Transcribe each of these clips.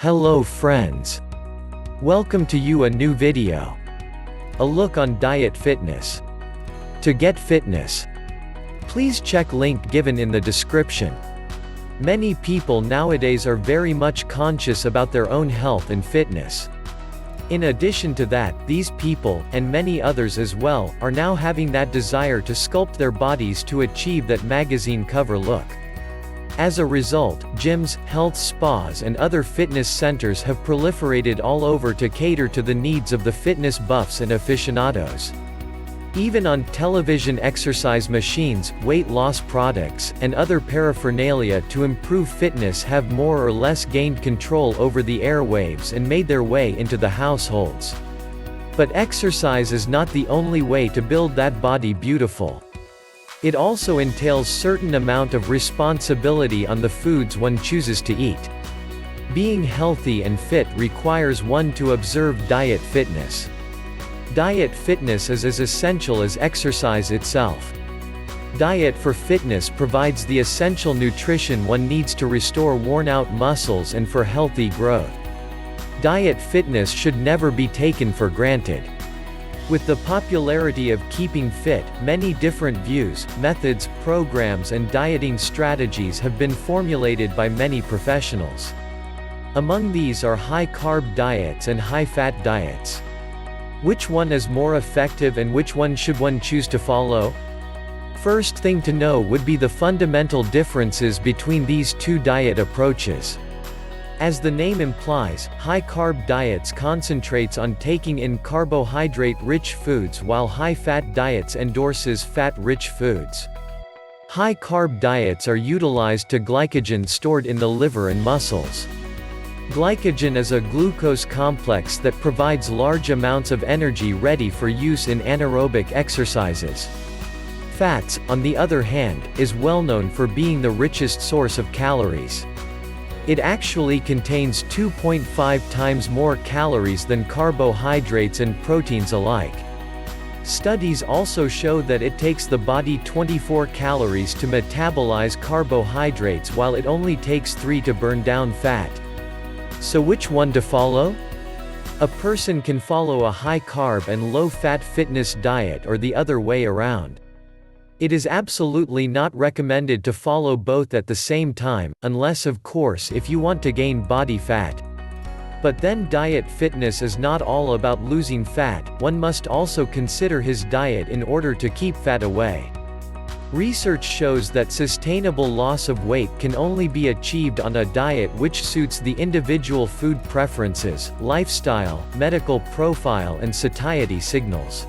Hello friends. Welcome to a new video. A look on diet fitness. To get fitness, please check link given in the description. Many people nowadays are very much conscious about their own health and fitness. In addition to that, these people, and many others as well, are now having that desire to sculpt their bodies to achieve that magazine cover look. As a result, gyms, health spas and other fitness centers have proliferated all over to cater to the needs of the fitness buffs and aficionados. Even on television, exercise machines, weight loss products, and other paraphernalia to improve fitness have more or less gained control over the airwaves and made their way into the households. But exercise is not the only way to build that body beautiful. It also entails certain amount of responsibility on the foods one chooses to eat. Being healthy and fit requires one to observe diet fitness. Diet fitness is as essential as exercise itself. Diet for fitness provides the essential nutrition one needs to restore worn-out muscles and for healthy growth. Diet fitness should never be taken for granted. With the popularity of keeping fit, many different views, methods, programs and dieting strategies have been formulated by many professionals. Among these are high-carb diets and high-fat diets. Which one is more effective and which one should one choose to follow? First thing to know would be the fundamental differences between these two diet approaches. As the name implies, high-carb diets concentrates on taking in carbohydrate-rich foods while high-fat diets endorses fat-rich foods. High-carb diets are utilized to glycogen stored in the liver and muscles. Glycogen is a glucose complex that provides large amounts of energy ready for use in anaerobic exercises. Fats, on the other hand, is well known for being the richest source of calories. It actually contains 2.5 times more calories than carbohydrates and proteins alike. Studies also show that it takes the body 24 calories to metabolize carbohydrates while it only takes 3 to burn down fat. So which one to follow? A person can follow a high-carb and low-fat fitness diet or the other way around. It is absolutely not recommended to follow both at the same time, unless of course if you want to gain body fat. But then diet fitness is not all about losing fat, one must also consider his diet in order to keep fat away. Research shows that sustainable loss of weight can only be achieved on a diet which suits the individual food preferences, lifestyle, medical profile and satiety signals.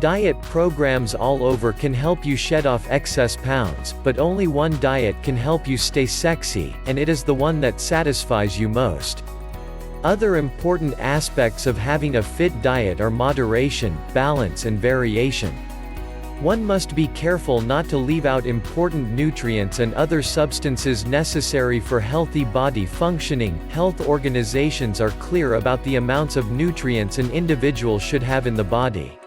Diet programs all over can help you shed off excess pounds, but only one diet can help you stay sexy, and it is the one that satisfies you most. Other important aspects of having a fit diet are moderation, balance and variation. One must be careful not to leave out important nutrients and other substances necessary for healthy body functioning. Health organizations are clear about the amounts of nutrients an individual should have in the body.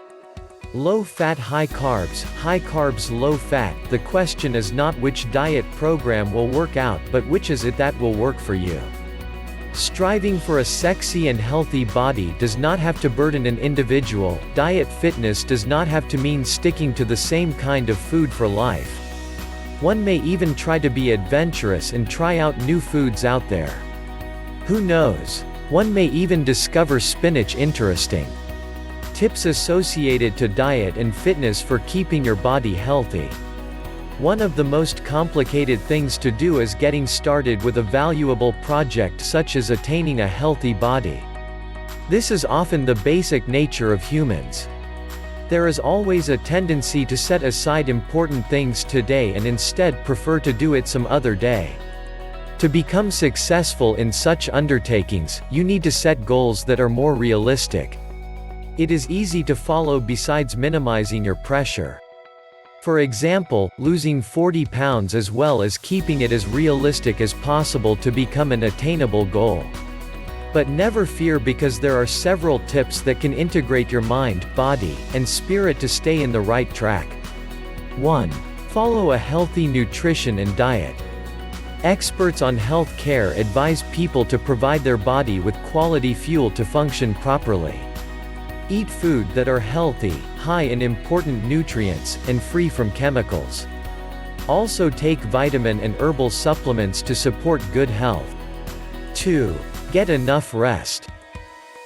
Low fat, high carbs, low fat. The question is not which diet program will work out, but which is it that will work for you. Striving for a sexy and healthy body does not have to burden an individual. Diet fitness does not have to mean sticking to the same kind of food for life. One may even try to be adventurous and try out new foods out there. Who knows? One may even discover spinach interesting. Tips associated to diet and fitness for keeping your body healthy. One of the most complicated things to do is getting started with a valuable project such as attaining a healthy body. This is often the basic nature of humans. There is always a tendency to set aside important things today and instead prefer to do it some other day. To become successful in such undertakings, you need to set goals that are more realistic. It is easy to follow besides minimizing your pressure. For example, losing 40 pounds as well as keeping it as realistic as possible to become an attainable goal. But never fear, because there are several tips that can integrate your mind, body, and spirit to stay in the right track. 1. Follow a healthy nutrition and diet. Experts on health care advise people to provide their body with quality fuel to function properly. Eat food that are healthy, high in important nutrients, and free from chemicals. Also take vitamin and herbal supplements to support good health. 2. Get enough rest.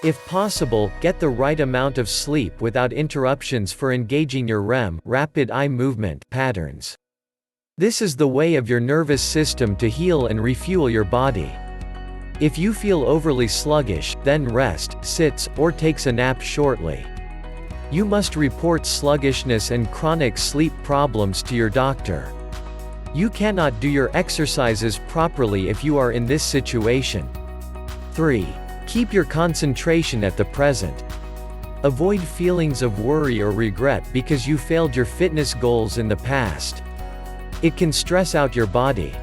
If possible, get the right amount of sleep without interruptions for engaging your REM, rapid eye movement, patterns. This is the way of your nervous system to heal and refuel your body. If you feel overly sluggish, then rest, sits, or takes a nap shortly. You must report sluggishness and chronic sleep problems to your doctor. You cannot do your exercises properly if you are in this situation. 3. Keep your concentration at the present. Avoid feelings of worry or regret because you failed your fitness goals in the past. It can stress out your body.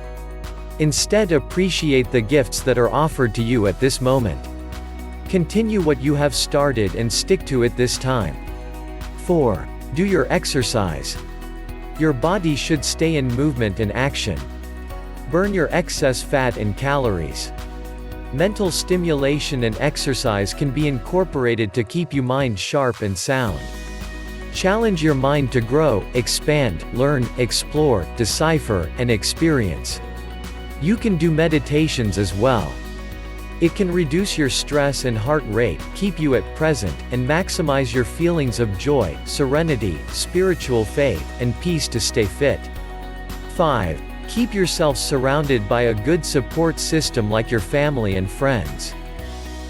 Instead, appreciate the gifts that are offered to you at this moment. Continue what you have started and stick to it this time. 4. Do your exercise. Your body should stay in movement and action. Burn your excess fat and calories. Mental stimulation and exercise can be incorporated to keep your mind sharp and sound. Challenge your mind to grow, expand, learn, explore, decipher, and experience. You can do meditations as well. It can reduce your stress and heart rate, keep you at present, and maximize your feelings of joy, serenity, spiritual faith, and peace to stay fit. 5. Keep yourself surrounded by a good support system like your family and friends.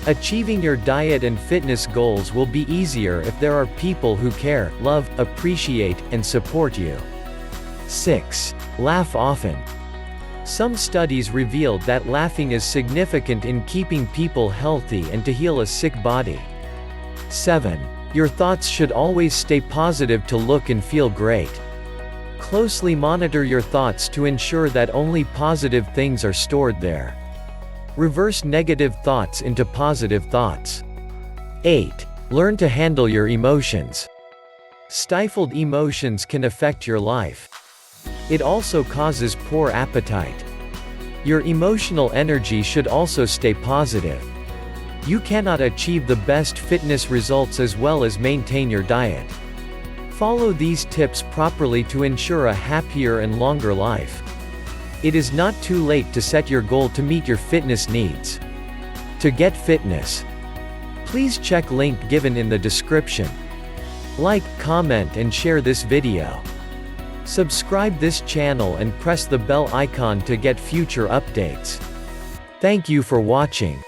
Achieving your diet and fitness goals will be easier if there are people who care, love, appreciate, and support you. 6. Laugh often. Some studies revealed that laughing is significant in keeping people healthy and to heal a sick body. 7. Your thoughts should always stay positive to look and feel great. Closely monitor your thoughts to ensure that only positive things are stored there. Reverse negative thoughts into positive thoughts. 8. Learn to handle your emotions. Stifled emotions can affect your life. It also causes poor appetite. Your emotional energy should also stay positive. You cannot achieve the best fitness results as well as maintain your diet. Follow these tips properly to ensure a happier and longer life. It is not too late to set your goal to meet your fitness needs. To get fitness, please check link given in the description. Like, comment and share this video. Subscribe this channel and press the bell icon to get future updates. Thank you for watching.